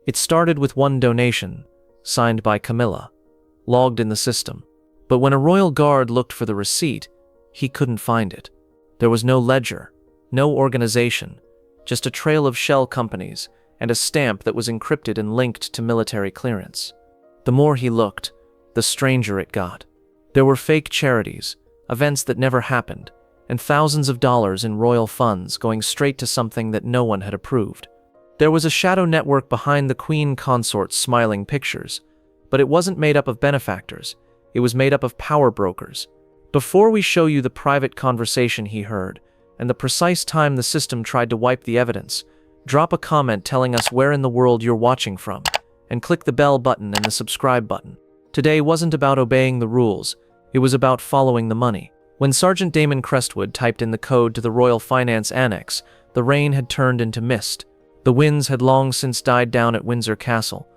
It started with one donation, signed by Camilla, logged in the system. But when a royal guard looked for the receipt, he couldn't find it. There was no ledger, no organization, just a trail of shell companies and a stamp that was encrypted and linked to military clearance. The more he looked, the stranger it got. There were fake charities, events that never happened, and thousands of dollars in royal funds going straight to something that no one had approved. There was a shadow network behind the Queen Consort's smiling pictures, but it wasn't made up of benefactors, it was made up of power brokers. Before we show you the private conversation he heard, and the precise time the system tried to wipe the evidence, drop a comment telling us where in the world you're watching from, and click the bell button and the subscribe button. Today wasn't about obeying the rules, it was about following the money. When Sergeant Damon Crestwood typed in the code to the Royal Finance Annex, the rain had turned into mist. The winds had long since died down at Windsor Castle.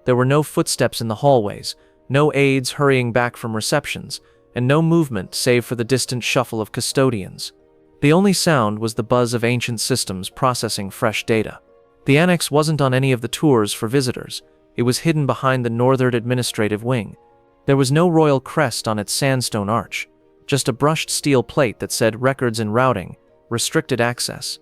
There were no footsteps in the hallways, no aides hurrying back from receptions, and no movement save for the distant shuffle of custodians. The only sound was the buzz of ancient systems processing fresh data. The annex wasn't on any of the tours for visitors. It was hidden behind the northern administrative wing. There was no royal crest on its sandstone arch, just a brushed steel plate that said records and routing, restricted access.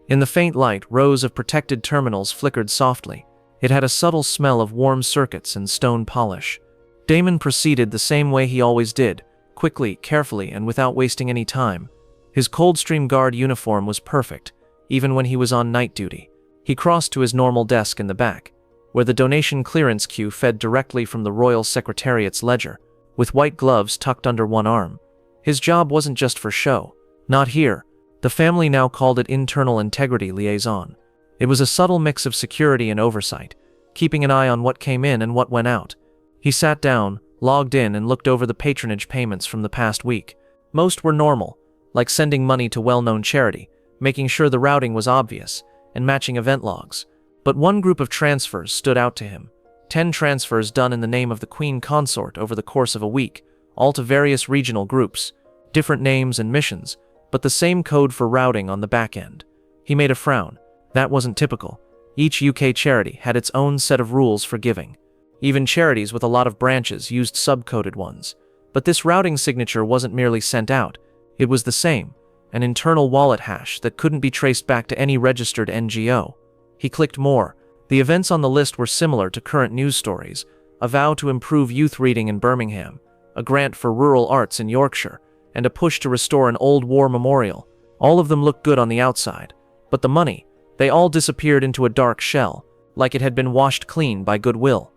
In the faint light, rows of protected terminals flickered softly. It had a subtle smell of warm circuits and stone polish. Damon proceeded the same way he always did, quickly, carefully, and without wasting any time. His Coldstream Guard uniform was perfect, even when he was on night duty. He crossed to his normal desk in the back, where the donation clearance queue fed directly from the Royal Secretariat's ledger, with white gloves tucked under one arm. His job wasn't just for show. Not here. The family now called it internal integrity liaison. It was a subtle mix of security and oversight, keeping an eye on what came in and what went out. He sat down, logged in, and looked over the patronage payments from the past week. Most were normal, like sending money to well-known charity, making sure the routing was obvious, and matching event logs. But one group of transfers stood out to him. 10 transfers done in the name of the Queen Consort over the course of a week, all to various regional groups, different names and missions, but the same code for routing on the back end. He made a frown. That wasn't typical. Each UK charity had its own set of rules for giving. Even charities with a lot of branches used subcoded ones. But this routing signature wasn't merely sent out. It was the same, an internal wallet hash that couldn't be traced back to any registered NGO. He clicked more. The events on the list were similar to current news stories: a vow to improve youth reading in Birmingham, a grant for rural arts in Yorkshire, and a push to restore an old war memorial. All of them looked good on the outside. But the money, they all disappeared into a dark shell, like it had been washed clean by goodwill.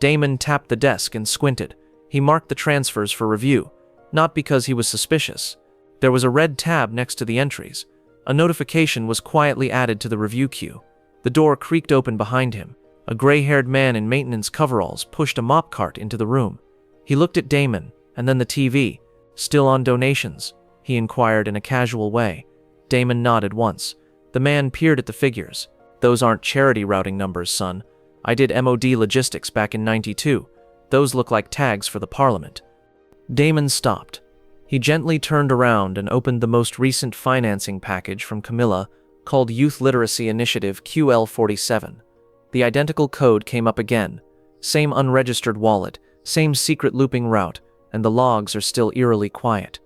Damon tapped the desk and squinted. He marked the transfers for review, not because he was suspicious. There was a red tab next to the entries. A notification was quietly added to the review queue. The door creaked open behind him. A gray-haired man in maintenance coveralls pushed a mop cart into the room. He looked at Damon, and then the TV. "Still on donations?" he inquired in a casual way. Damon nodded once. The man peered at the figures. "Those aren't charity routing numbers, son. I did MOD logistics back in '92. Those look like tags for the Parliament." Damon stopped. He gently turned around and opened the most recent financing package from Camilla, called Youth Literacy Initiative QL47. The identical code came up again. Same unregistered wallet, same secret looping route, and the logs are still eerily quiet.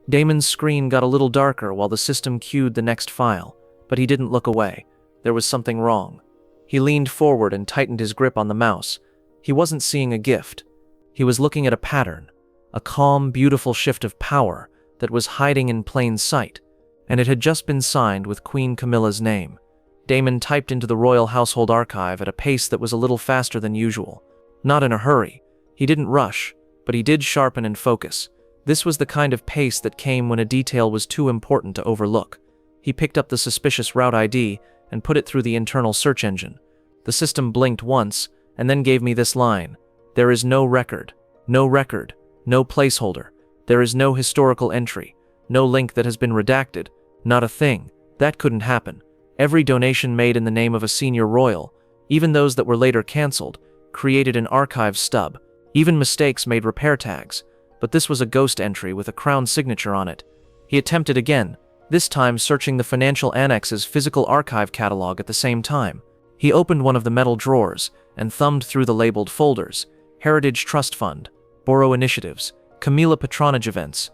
Damon's screen got a little darker while the system queued the next file, but he didn't look away. There was something wrong. He leaned forward and tightened his grip on the mouse. He wasn't seeing a gift. He was looking at a pattern, a calm, beautiful shift of power that was hiding in plain sight, and it had just been signed with Queen Camilla's name. Damon typed into the Royal Household Archive at a pace that was a little faster than usual. Not in a hurry. He didn't rush, but he did sharpen and focus. This was the kind of pace that came when a detail was too important to overlook. He picked up the suspicious route ID and put it through the internal search engine. The system blinked once, and then gave me this line: "There is no record, no placeholder. There is no historical entry, no link that has been redacted, not a thing." That couldn't happen. Every donation made in the name of a senior royal, even those that were later cancelled, created an archive stub. Even mistakes made repair tags. But this was a ghost entry with a crown signature on it. He attempted again, this time searching the financial annex's physical archive catalog at the same time. He opened one of the metal drawers and thumbed through the labeled folders. Heritage Trust Fund, Borrow Initiatives, Camilla Patronage Events.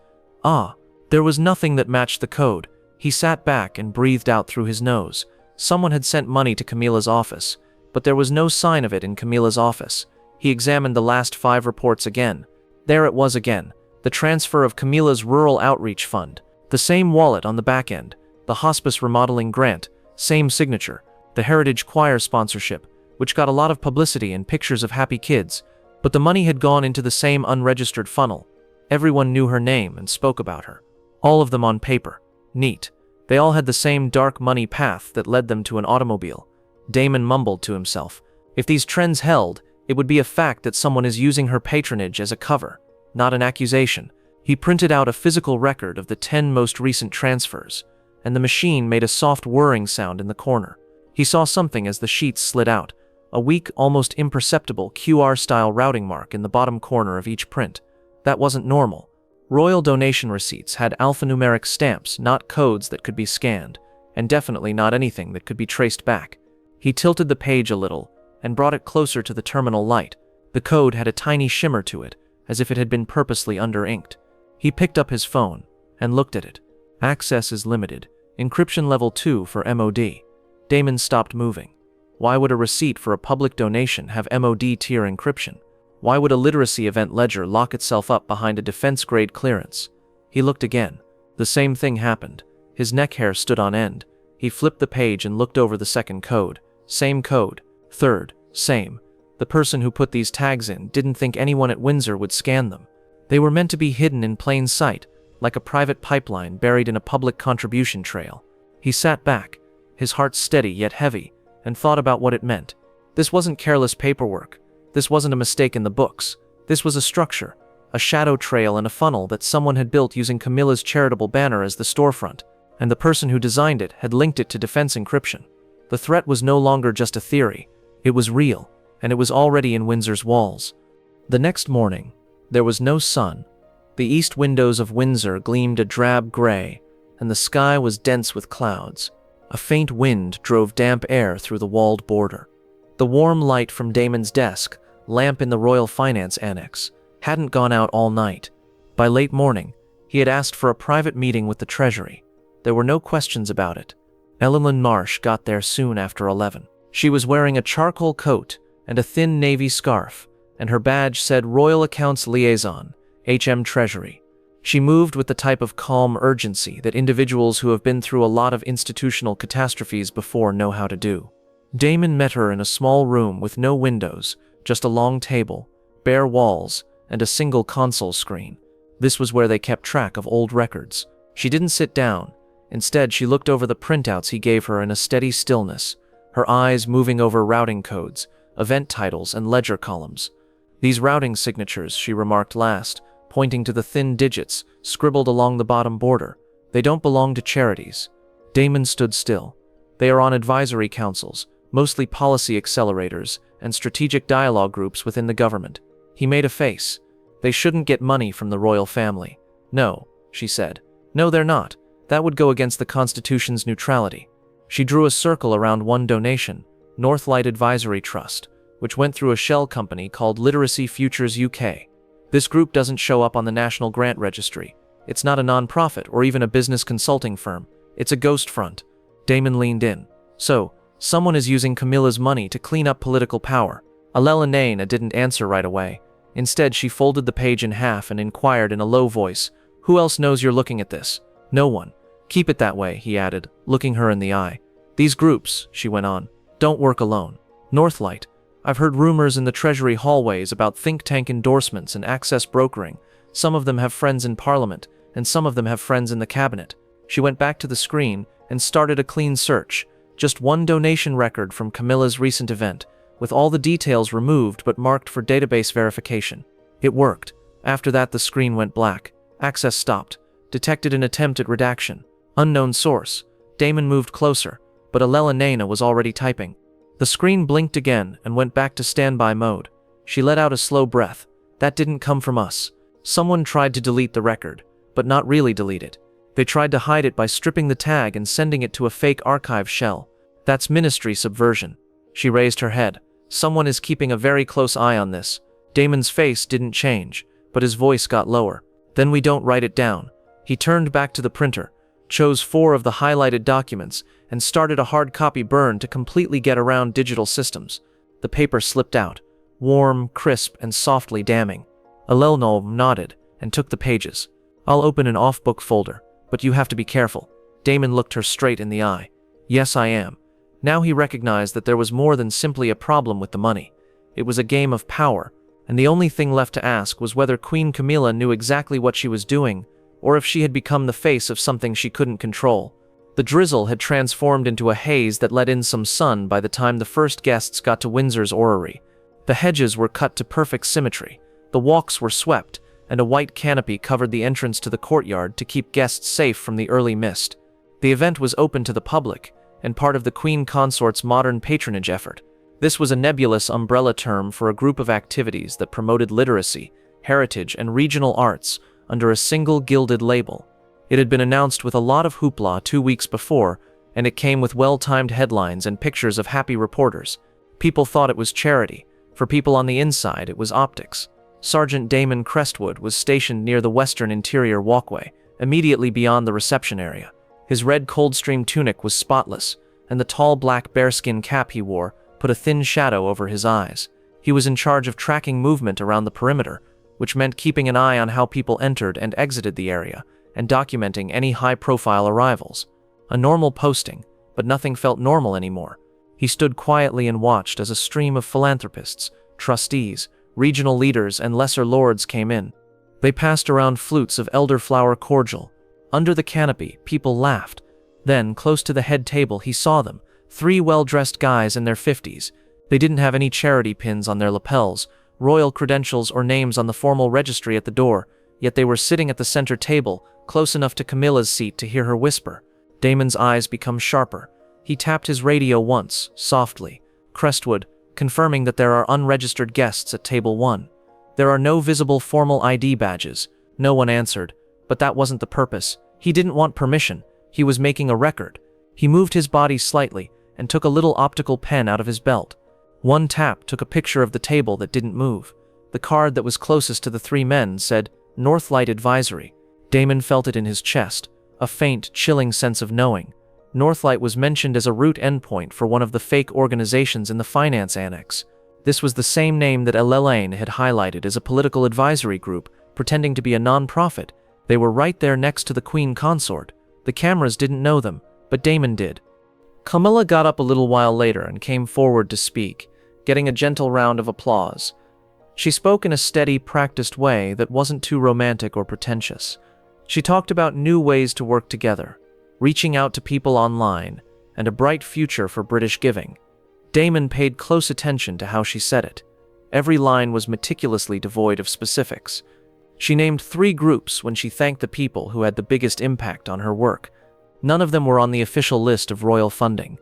There was nothing that matched the code. He sat back and breathed out through his nose. Someone had sent money to Camilla's office, but there was no sign of it in Camilla's office. He examined the last 5 reports again. There it was again, the transfer of Camilla's Rural Outreach Fund. The same wallet on the back end, the hospice remodeling grant, same signature, the Heritage Choir sponsorship, which got a lot of publicity and pictures of happy kids, but the money had gone into the same unregistered funnel. Everyone knew her name and spoke about her. All of them on paper. Neat. They all had the same dark money path that led them to an automobile. Damon mumbled to himself. If these trends held, it would be a fact that someone is using her patronage as a cover, not an accusation. He printed out a physical record of the 10 most recent transfers, and the machine made a soft whirring sound in the corner. He saw something as the sheets slid out, a weak, almost imperceptible QR-style routing mark in the bottom corner of each print. That wasn't normal. Royal donation receipts had alphanumeric stamps, not codes that could be scanned, and definitely not anything that could be traced back. He tilted the page a little and brought it closer to the terminal light. The code had a tiny shimmer to it, as if it had been purposely under-inked. He picked up his phone and looked at it. Access is limited. Encryption level 2 for MOD. Damon stopped moving. Why would a receipt for a public donation have MOD tier encryption? Why would a literacy event ledger lock itself up behind a defense-grade clearance? He looked again. The same thing happened. His neck hair stood on end. He flipped the page and looked over the second code. Same code. Third. Same. The person who put these tags in didn't think anyone at Windsor would scan them. They were meant to be hidden in plain sight, like a private pipeline buried in a public contribution trail. He sat back, his heart steady yet heavy, and thought about what it meant. This wasn't careless paperwork. This wasn't a mistake in the books. This was a structure, a shadow trail and a funnel that someone had built using Camilla's charitable banner as the storefront, and the person who designed it had linked it to defense encryption. The threat was no longer just a theory. It was real, and it was already in Windsor's walls. The next morning, there was no sun. The east windows of Windsor gleamed a drab gray, and the sky was dense with clouds. A faint wind drove damp air through the walled border. The warm light from Damon's desk, lamp in the Royal Finance Annex, hadn't gone out all night. By late morning, he had asked for a private meeting with the Treasury. There were no questions about it. Ellen Marsh got there soon after 11. She was wearing a charcoal coat and a thin navy scarf, and her badge said Royal Accounts Liaison, HM Treasury. She moved with the type of calm urgency that individuals who have been through a lot of institutional catastrophes before know how to do. Damon met her in a small room with no windows, just a long table, bare walls, and a single console screen. This was where they kept track of old records. She didn't sit down. Instead, she looked over the printouts he gave her in a steady stillness, her eyes moving over routing codes, event titles, and ledger columns. These routing signatures, she remarked last, pointing to the thin digits scribbled along the bottom border. They don't belong to charities. Damon stood still. They are on advisory councils, mostly policy accelerators and strategic dialogue groups within the government. He made a face. They shouldn't get money from the royal family. No, she said. No, they're not. That would go against the Constitution's neutrality. She drew a circle around one donation, Northlight Advisory Trust, which went through a shell company called Literacy Futures UK. This group doesn't show up on the National Grant Registry. It's not a non-profit or even a business consulting firm. It's a ghost front. Damon leaned in. So, someone is using Camilla's money to clean up political power. Alelanaina didn't answer right away. Instead, she folded the page in half and inquired in a low voice, "Who else knows you're looking at this?" "No one." "Keep it that way," he added, looking her in the eye. "These groups," she went on, "don't work alone. Northlight. I've heard rumors in the Treasury hallways about think tank endorsements and access brokering. Some of them have friends in Parliament, and some of them have friends in the cabinet." She went back to the screen and started a clean search. Just one donation record from Camilla's recent event, with all the details removed but marked for database verification. It worked. After that, the screen went black. Access stopped. Detected an attempt at redaction. Unknown source. Damon moved closer, but Alelanaina was already typing. The screen blinked again and went back to standby mode. She let out a slow breath. That didn't come from us. Someone tried to delete the record, but not really delete it. They tried to hide it by stripping the tag and sending it to a fake archive shell. That's ministry subversion. She raised her head. Someone is keeping a very close eye on this. Damon's face didn't change, but his voice got lower. Then we don't write it down. He turned back to the printer, chose 4 of the highlighted documents, and started a hard copy burn to completely get around digital systems. The paper slipped out, warm, crisp, and softly damning. Alelnov nodded and took the pages. I'll open an off-book folder, but you have to be careful. Damon looked her straight in the eye. Yes, I am. Now he recognized that there was more than simply a problem with the money. It was a game of power, and the only thing left to ask was whether Queen Camilla knew exactly what she was doing, or if she had become the face of something she couldn't control. The drizzle had transformed into a haze that let in some sun by the time the first guests got to Windsor's orrery. The hedges were cut to perfect symmetry, the walks were swept, and a white canopy covered the entrance to the courtyard to keep guests safe from the early mist. The event was open to the public, and part of the Queen Consort's modern patronage effort. This was a nebulous umbrella term for a group of activities that promoted literacy, heritage, and regional arts under a single gilded label. It had been announced with a lot of hoopla 2 weeks before, and it came with well-timed headlines and pictures of happy reporters. People thought it was charity. For people on the inside, it was optics. Sergeant Damon Crestwood was stationed near the western interior walkway, immediately beyond the reception area. His red Coldstream tunic was spotless, and the tall black bearskin cap he wore put a thin shadow over his eyes. He was in charge of tracking movement around the perimeter, which meant keeping an eye on how people entered and exited the area, and documenting any high-profile arrivals. A normal posting, but nothing felt normal anymore. He stood quietly and watched as a stream of philanthropists, trustees, regional leaders, and lesser lords came in. They passed around flutes of elderflower cordial. Under the canopy, people laughed. Then, close to the head table, he saw them, 3 well-dressed guys in their 50s. They didn't have any charity pins on their lapels, royal credentials, or names on the formal registry at the door, yet they were sitting at the center table, close enough to Camilla's seat to hear her whisper. Damon's eyes become sharper. He tapped his radio once, softly. Crestwood, confirming that there are unregistered guests at table 1. There are no visible formal ID badges. No one answered, but that wasn't the purpose. He didn't want permission. He was making a record. He moved his body slightly and took a little optical pen out of his belt. One tap took a picture of the table that didn't move. The card that was closest to the 3 men said, Northlight Advisory. Damon felt it in his chest, a faint, chilling sense of knowing. Northlight was mentioned as a route endpoint for one of the fake organizations in the finance annex. This was the same name that Elaine had highlighted as a political advisory group, pretending to be a non-profit. They were right there next to the Queen Consort. The cameras didn't know them, but Damon did. Camilla got up a little while later and came forward to speak, getting a gentle round of applause. She spoke in a steady, practiced way that wasn't too romantic or pretentious. She talked about new ways to work together, reaching out to people online, and a bright future for British giving. Damon paid close attention to how she said it. Every line was meticulously devoid of specifics. She named 3 groups when she thanked the people who had the biggest impact on her work. None of them were on the official list of royal funding.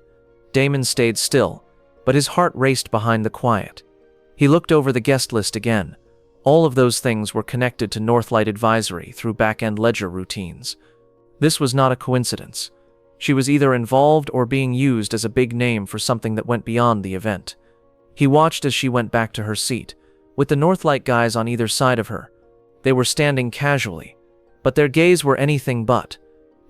Damon stayed still, but his heart raced behind the quiet. He looked over the guest list again. All of those things were connected to Northlight Advisory through back-end ledger routines. This was not a coincidence. She was either involved or being used as a big name for something that went beyond the event. He watched as she went back to her seat, with the Northlight guys on either side of her. They were standing casually, but their gaze were anything but.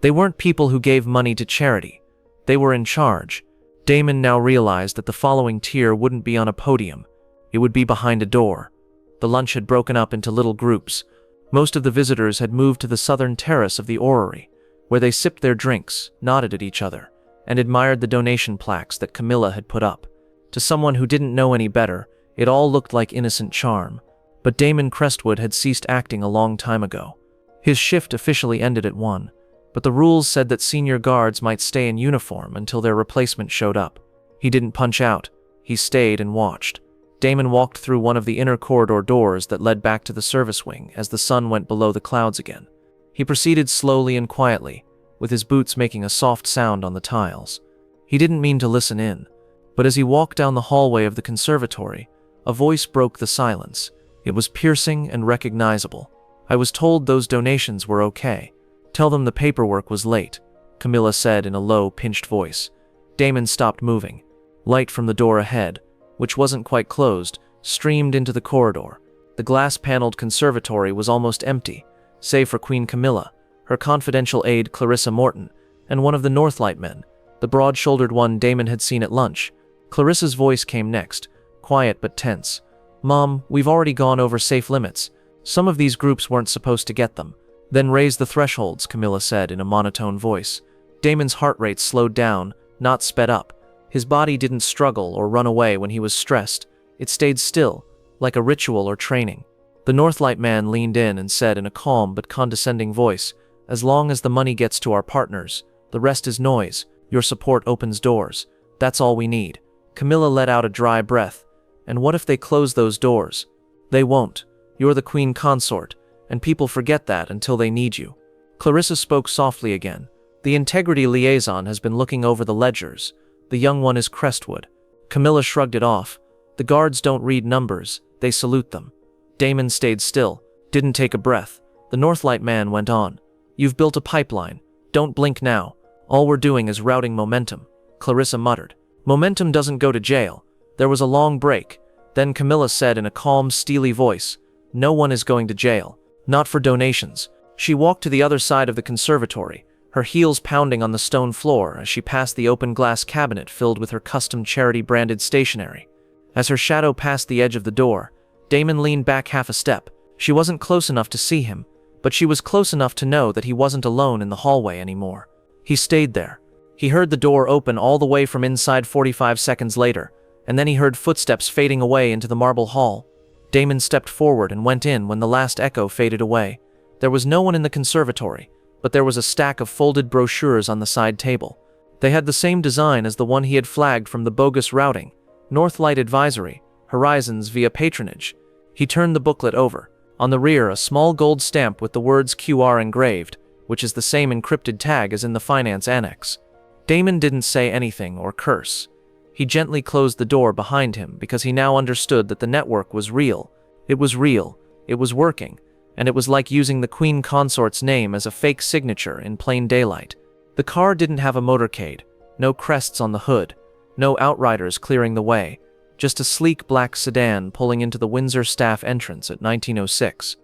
They weren't people who gave money to charity. They were in charge. Damon now realized that the following tier wouldn't be on a podium. It would be behind a door. The lunch had broken up into little groups. Most of the visitors had moved to the southern terrace of the orrery, where they sipped their drinks, nodded at each other, and admired the donation plaques that Camilla had put up. To someone who didn't know any better, it all looked like innocent charm. But Damon Crestwood had ceased acting a long time ago. His shift officially ended at 1, but the rules said that senior guards might stay in uniform until their replacement showed up. He didn't punch out. He stayed and watched. Damon walked through one of the inner corridor doors that led back to the service wing as the sun went below the clouds again. He proceeded slowly and quietly, with his boots making a soft sound on the tiles. He didn't mean to listen in, but as he walked down the hallway of the conservatory, a voice broke the silence. It was piercing and recognizable. I was told those donations were okay. Tell them the paperwork was late, Camilla said in a low, pinched voice. Damon stopped moving. Light from the door ahead, which wasn't quite closed, streamed into the corridor. The glass-paneled conservatory was almost empty, save for Queen Camilla, her confidential aide Clarissa Morton, and one of the Northlight men, the broad-shouldered one Damon had seen at lunch. Clarissa's voice came next, quiet but tense. "Mom, we've already gone over safe limits. Some of these groups weren't supposed to get them." "Then raise the thresholds," Camilla said in a monotone voice. Damon's heart rate slowed down, not sped up. His body didn't struggle or run away when he was stressed. It stayed still, like a ritual or training. The Northlight man leaned in and said in a calm but condescending voice, "As long as the money gets to our partners, the rest is noise. Your support opens doors. That's all we need." Camilla let out a dry breath. "And what if they close those doors?" "They won't. You're the queen consort, and people forget that until they need you." Clarissa spoke softly again. "The integrity liaison has been looking over the ledgers. The young one is Crestwood." Camilla shrugged it off. "The guards don't read numbers, they salute them." Damon stayed still, didn't take a breath. The Northlight man went on. "You've built a pipeline. Don't blink now. All we're doing is routing momentum." Clarissa muttered. "Momentum doesn't go to jail." There was a long break. Then Camilla said in a calm, steely voice, "No one is going to jail. Not for donations." She walked to the other side of the conservatory, her heels pounding on the stone floor as she passed the open glass cabinet filled with her custom charity-branded stationery. As her shadow passed the edge of the door, Damon leaned back half a step. She wasn't close enough to see him, but she was close enough to know that he wasn't alone in the hallway anymore. He stayed there. He heard the door open all the way from inside 45 seconds later, and then he heard footsteps fading away into the marble hall. Damon stepped forward and went in when the last echo faded away. There was no one in the conservatory, but there was a stack of folded brochures on the side table. They had the same design as the one he had flagged from the bogus routing: Northlight Advisory, Horizons via Patronage. He turned the booklet over. On the rear, a small gold stamp with the words QR engraved, which is the same encrypted tag as in the finance annex. Damon didn't say anything or curse. He gently closed the door behind him because he now understood that the network was real. It was real, it was working, and it was like using the Queen Consort's name as a fake signature in plain daylight. The car didn't have a motorcade, no crests on the hood, no outriders clearing the way, just a sleek black sedan pulling into the Windsor staff entrance at 1906.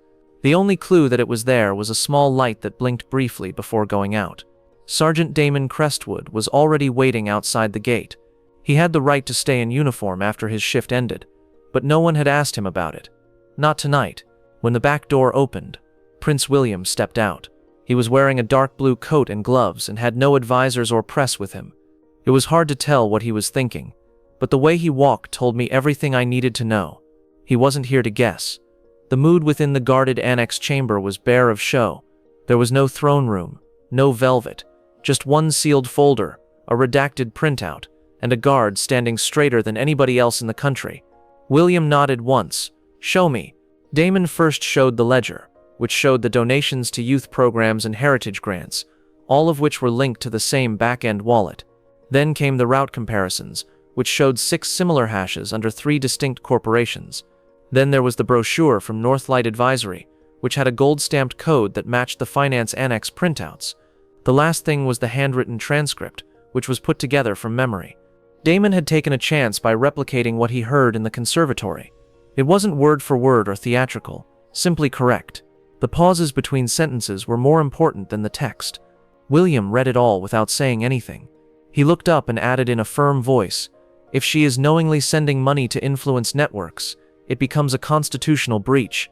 The only clue that it was there was a small light that blinked briefly before going out. Sergeant Damon Crestwood was already waiting outside the gate. He had the right to stay in uniform after his shift ended, but no one had asked him about it. Not tonight. When the back door opened, Prince William stepped out. He was wearing a dark blue coat and gloves and had no advisors or press with him. It was hard to tell what he was thinking, but the way he walked told me everything I needed to know. He wasn't here to guess. The mood within the guarded annex chamber was bare of show. There was no throne room, no velvet, just one sealed folder, a redacted printout, and a guard standing straighter than anybody else in the country. William nodded once. "Show me." Damon first showed the ledger, which showed the donations to youth programs and heritage grants, all of which were linked to the same back-end wallet. Then came the route comparisons, which showed 6 similar hashes under 3 distinct corporations. Then there was the brochure from Northlight Advisory, which had a gold-stamped code that matched the finance annex printouts. The last thing was the handwritten transcript, which was put together from memory. Damon had taken a chance by replicating what he heard in the conservatory. It wasn't word for word or theatrical, simply correct. The pauses between sentences were more important than the text. William read it all without saying anything. He looked up and added in a firm voice, "If she is knowingly sending money to influence networks, it becomes a constitutional breach."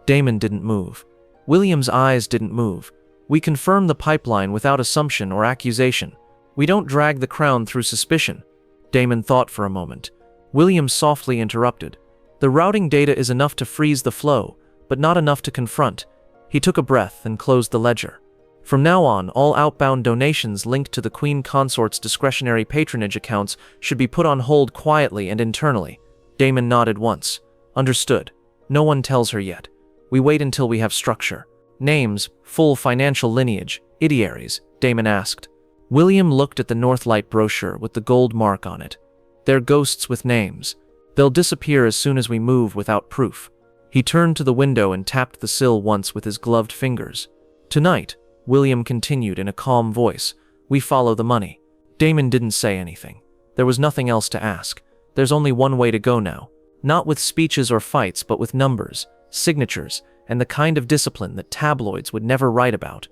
Damon didn't move. William's eyes didn't move. "We confirm the pipeline without assumption or accusation. We don't drag the crown through suspicion." Damon thought for a moment. William softly interrupted. "The routing data is enough to freeze the flow, but not enough to confront." He took a breath and closed the ledger. From now on, all outbound donations linked to the Queen Consort's discretionary patronage accounts should be put on hold quietly and internally. Damon nodded once. "Understood. No one tells her yet. We wait until we have structure." "Names, full financial lineage, idearies?" Damon asked. William looked at the Northlight brochure with the gold mark on it. "They're ghosts with names. They'll disappear as soon as we move without proof." He turned to the window and tapped the sill once with his gloved fingers. "Tonight," William continued in a calm voice, "we follow the money." Damon didn't say anything. There was nothing else to ask. There's only one way to go now. Not with speeches or fights, but with numbers, signatures, and the kind of discipline that tabloids would never write about.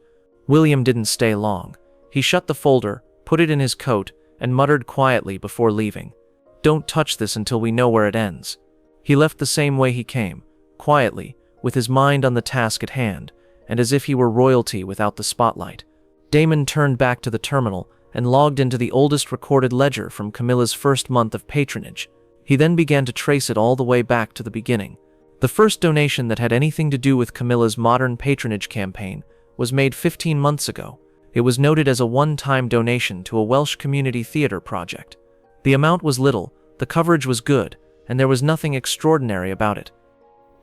William didn't stay long. He shut the folder, put it in his coat, and muttered quietly before leaving, "Don't touch this until we know where it ends." He left the same way he came, quietly, with his mind on the task at hand, and as if he were royalty without the spotlight. Damon turned back to the terminal and logged into the oldest recorded ledger from Camilla's first month of patronage. He then began to trace it all the way back to the beginning. The first donation that had anything to do with Camilla's modern patronage campaign was made 15 months ago. It was noted as a one-time donation to a Welsh community theatre project. The amount was little, the coverage was good, and there was nothing extraordinary about it.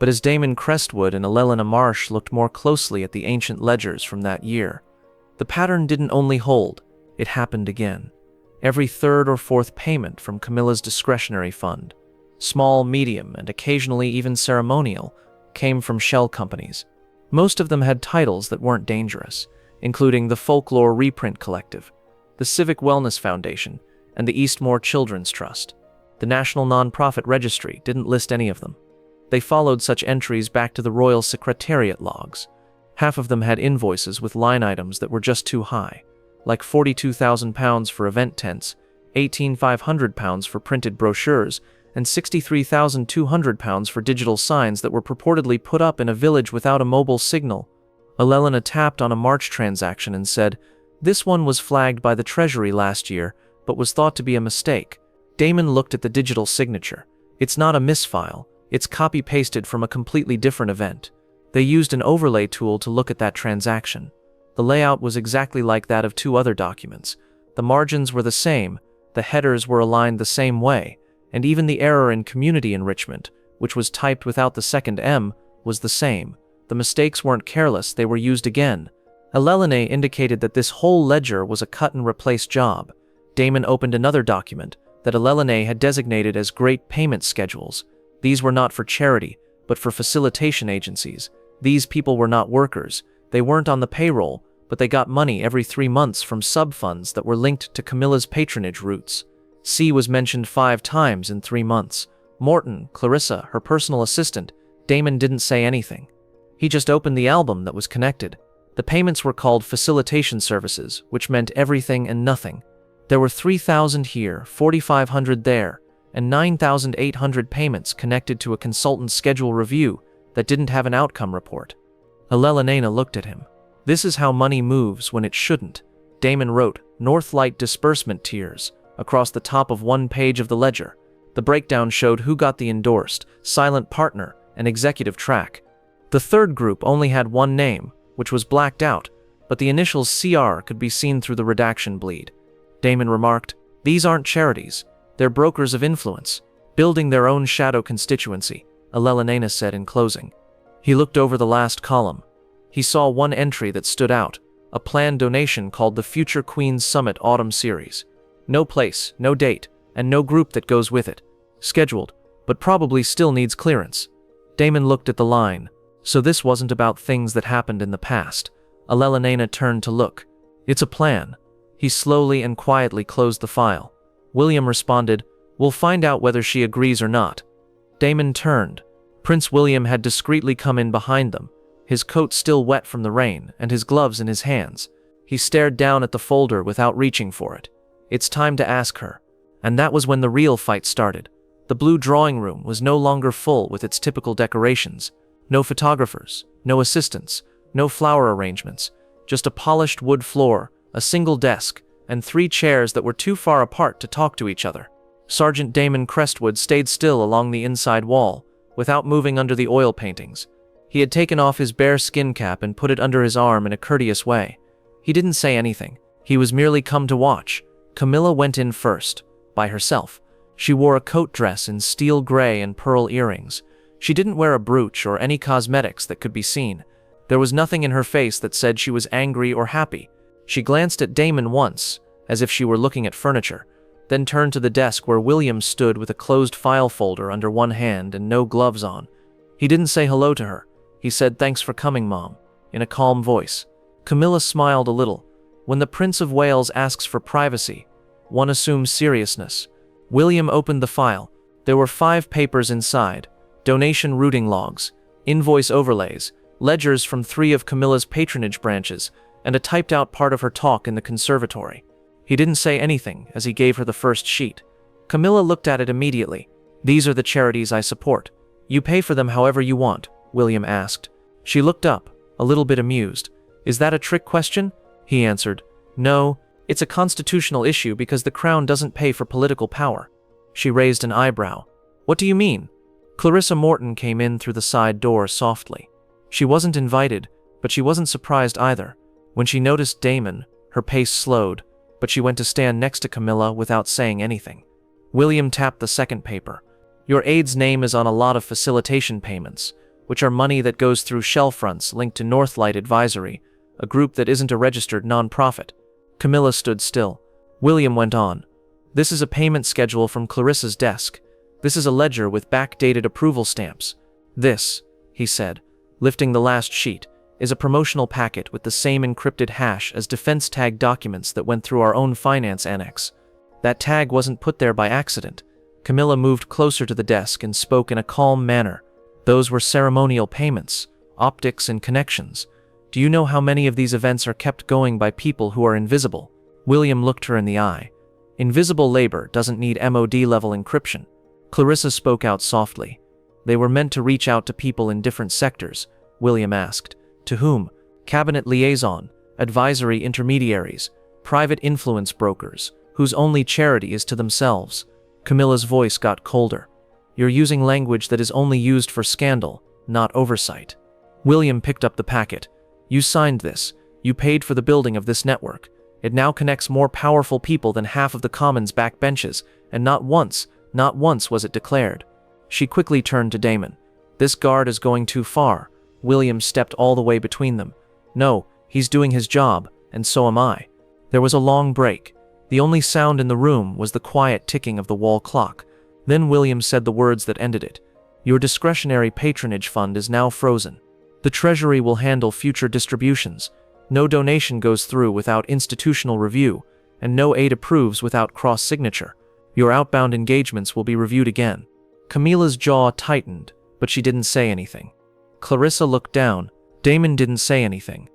But as Damon Crestwood and Elelena Marsh looked more closely at the ancient ledgers from that year, the pattern didn't only hold, it happened again. Every third or fourth payment from Camilla's discretionary fund, small, medium, and occasionally even ceremonial, came from shell companies. Most of them had titles that weren't dangerous, including the Folklore Reprint Collective, the Civic Wellness Foundation, and the Eastmore Children's Trust. The National Nonprofit Registry didn't list any of them. They followed such entries back to the Royal Secretariat logs. Half of them had invoices with line items that were just too high, like £42,000 for event tents, £18,500 for printed brochures, and £63,200 for digital signs that were purportedly put up in a village without a mobile signal. Elelena tapped on a March transaction and said, "This one was flagged by the Treasury last year, but was thought to be a mistake." Damon looked at the digital signature. It's not a misfile, it's copy-pasted from a completely different event. They used an overlay tool to look at that transaction. The layout was exactly like that of two other documents. The margins were the same, the headers were aligned the same way, and even the error in community enrichment, which was typed without the second M, was the same. The mistakes weren't careless, they were used again. Elelena indicated that this whole ledger was a cut-and-replace job. Damon opened another document that Elelena had designated as Great Payment Schedules. These were not for charity, but for facilitation agencies. These people were not workers. They weren't on the payroll, but they got money every 3 months from sub-funds that were linked to Camilla's patronage routes. C was mentioned 5 times in 3 months. Morton, Clarissa, her personal assistant. Damon didn't say anything. He just opened the album that was connected. The payments were called facilitation services, which meant everything and nothing. There were 3,000 here, 4,500 there, and 9,800 payments connected to a consultant's schedule review that didn't have an outcome report. Elelena looked at him. "This is how money moves when it shouldn't." Damon wrote, "Northlight disbursement tiers," across the top of one page of the ledger. The breakdown showed who got the endorsed, silent partner, and executive track. The third group only had one name, which was blacked out, but the initials CR could be seen through the redaction bleed. Damon remarked, "These aren't charities, they're brokers of influence, building their own shadow constituency," Elelena said in closing. He looked over the last column. He saw one entry that stood out, a planned donation called the Future Queens Summit Autumn Series. No place, no date, and no group that goes with it. Scheduled, but probably still needs clearance. Damon looked at the line. So this wasn't about things that happened in the past. Elelena turned to look. "It's a plan." He slowly and quietly closed the file. William responded, "We'll find out whether she agrees or not." Damon turned. Prince William had discreetly come in behind them, his coat still wet from the rain and his gloves in his hands. He stared down at the folder without reaching for it. "It's time to ask her." And that was when the real fight started. The blue drawing room was no longer full with its typical decorations. No photographers, no assistants, no flower arrangements, just a polished wood floor, a single desk, and 3 chairs that were too far apart to talk to each other. Sergeant Damon Crestwood stayed still along the inside wall, without moving under the oil paintings. He had taken off his bear skin cap and put it under his arm in a courteous way. He didn't say anything. He was merely come to watch. Camilla went in first, by herself. She wore a coat dress in steel gray and pearl earrings. She didn't wear a brooch or any cosmetics that could be seen. There was nothing in her face that said she was angry or happy. She glanced at Damon once, as if she were looking at furniture, then turned to the desk where William stood with a closed file folder under one hand and no gloves on. He didn't say hello to her. He said, "Thanks for coming, Mom," in a calm voice. Camilla smiled a little. When the Prince of Wales asks for privacy, one assumes seriousness. William opened the file. There were 5 papers inside: donation routing logs, invoice overlays, ledgers from 3 of Camilla's patronage branches, and a typed-out part of her talk in the conservatory. He didn't say anything as he gave her the first sheet. Camilla looked at it immediately. "These are the charities I support. You pay for them however you want," William asked. She looked up, a little bit amused. "Is that a trick question?" He answered. "No, it's a constitutional issue because the crown doesn't pay for political power." She raised an eyebrow. "What do you mean?" Clarissa Morton came in through the side door softly. She wasn't invited, but she wasn't surprised either. When she noticed Damon, her pace slowed, but she went to stand next to Camilla without saying anything. William tapped the second paper. "Your aide's name is on a lot of facilitation payments, which are money that goes through shell fronts linked to Northlight Advisory, a group that isn't a registered nonprofit." Camilla stood still. William went on. "This is a payment schedule from Clarissa's desk. This is a ledger with backdated approval stamps. This," he said, lifting the last sheet, "is a promotional packet with the same encrypted hash as defense tag documents that went through our own finance annex. That tag wasn't put there by accident." Camilla moved closer to the desk and spoke in a calm manner. "Those were ceremonial payments, optics and connections. Do you know how many of these events are kept going by people who are invisible?" William looked her in the eye. "Invisible labor doesn't need MOD-level encryption." Clarissa spoke out softly. "They were meant to reach out to people in different sectors," William asked. "To whom?" "Cabinet liaison, advisory intermediaries, private influence brokers, whose only charity is to themselves." Camilla's voice got colder. "You're using language that is only used for scandal, not oversight." William picked up the packet. "You signed this. You paid for the building of this network. It now connects more powerful people than half of the Commons' backbenches, and not once was it declared." She quickly turned to Damon. "This guard is going too far." William stepped all the way between them. "No, he's doing his job, and so am I." There was a long break. The only sound in the room was the quiet ticking of the wall clock. Then William said the words that ended it. "Your discretionary patronage fund is now frozen. The Treasury will handle future distributions. No donation goes through without institutional review, and no aid approves without cross-signature. Your outbound engagements will be reviewed again." Camilla's jaw tightened, but she didn't say anything. Clarissa looked down. Damon didn't say anything.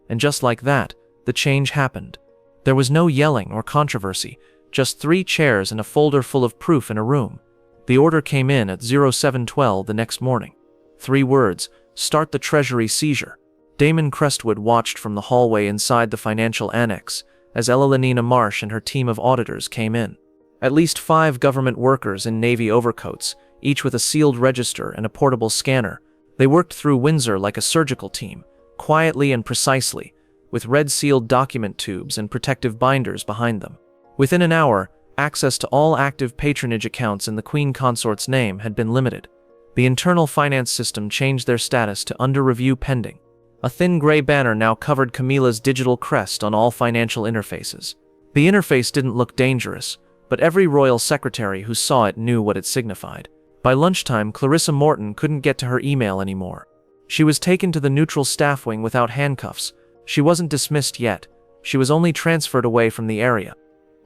And just like that, the change happened. There was no yelling or controversy, just 3 chairs and a folder full of proof in a room. The order came in at 0712 the next morning. 3 words: "Start the Treasury seizure." Damon Crestwood watched from the hallway inside the financial annex as Elenina Marsh and her team of auditors came in. At least 5 government workers in navy overcoats, each with a sealed register and a portable scanner. They worked through Windsor like a surgical team, quietly and precisely, with red-sealed document tubes and protective binders behind them. Within an hour, access to all active patronage accounts in the Queen Consort's name had been limited. The internal finance system changed their status to under review pending. A thin gray banner now covered Camilla's digital crest on all financial interfaces. The interface didn't look dangerous, but every royal secretary who saw it knew what it signified. By lunchtime, Clarissa Morton couldn't get to her email anymore. She was taken to the neutral staff wing without handcuffs. She wasn't dismissed yet. She was only transferred away from the area.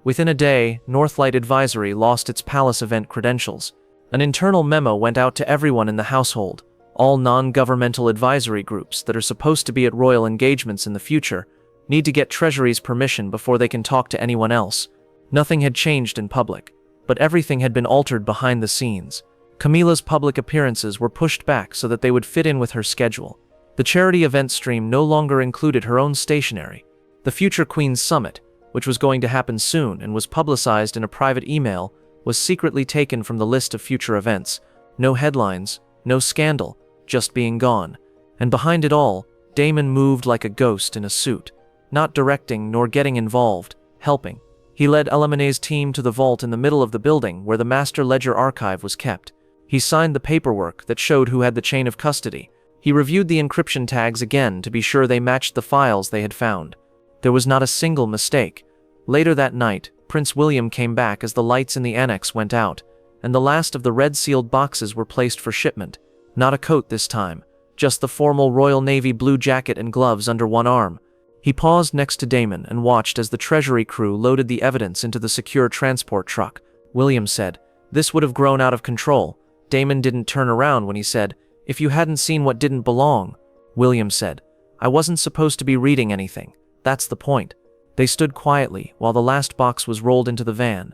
Within a day, Northlight Advisory lost its palace event credentials. An internal memo went out to everyone in the household. All non-governmental advisory groups that are supposed to be at royal engagements in the future need to get Treasury's permission before they can talk to anyone else. Nothing had changed in public, but everything had been altered behind the scenes. Camilla's public appearances were pushed back so that they would fit in with her schedule. The charity event stream no longer included her own stationery. The future Queen's Summit, which was going to happen soon and was publicized in a private email, was secretly taken from the list of future events. No headlines, no scandal, just being gone. And behind it all, Damon moved like a ghost in a suit, not directing nor getting involved, helping. He led Elemene's team to the vault in the middle of the building where the master ledger archive was kept. He signed the paperwork that showed who had the chain of custody. He reviewed the encryption tags again to be sure they matched the files they had found. There was not a single mistake. Later that night, Prince William came back as the lights in the annex went out, and the last of the red-sealed boxes were placed for shipment. Not a coat this time, just the formal Royal Navy blue jacket and gloves under one arm. He paused next to Damon and watched as the Treasury crew loaded the evidence into the secure transport truck. William said. This would have grown out of control. Damon didn't turn around when he said, "If you hadn't seen what didn't belong." William said, "I wasn't supposed to be reading anything. That's the point." They stood quietly while the last box was rolled into the van.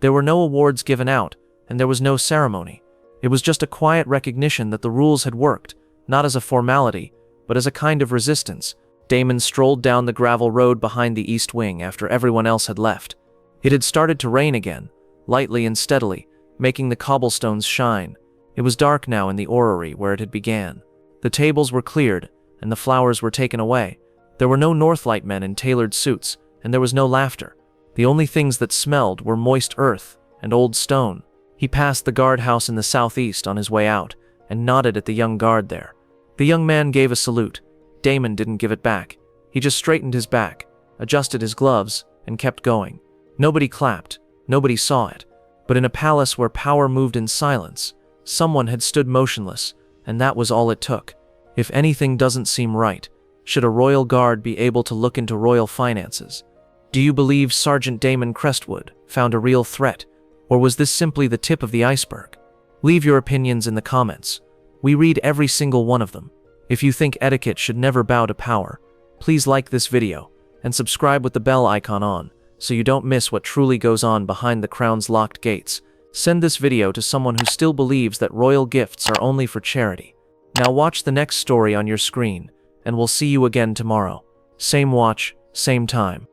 There were no awards given out, and there was no ceremony. It was just a quiet recognition that the rules had worked, not as a formality, but as a kind of resistance. Damon strolled down the gravel road behind the east wing after everyone else had left. It had started to rain again, lightly and steadily, making the cobblestones shine. It was dark now in the orrery where it had began. The tables were cleared, and the flowers were taken away. There were no Northlight men in tailored suits, and there was no laughter. The only things that smelled were moist earth and old stone. He passed the guardhouse in the southeast on his way out, and nodded at the young guard there. The young man gave a salute. Damon didn't give it back. He just straightened his back, adjusted his gloves, and kept going. Nobody clapped, nobody saw it. But in a palace where power moved in silence, someone had stood motionless, and that was all it took. If anything doesn't seem right, should a royal guard be able to look into royal finances? Do you believe Sergeant Damon Crestwood found a real threat, or was this simply the tip of the iceberg? Leave your opinions in the comments. We read every single one of them. If you think etiquette should never bow to power, please like this video and subscribe with the bell icon on so you don't miss what truly goes on behind the crown's locked gates. Send this video to someone who still believes that royal gifts are only for charity. Now watch the next story on your screen, and we'll see you again tomorrow. Same watch, same time.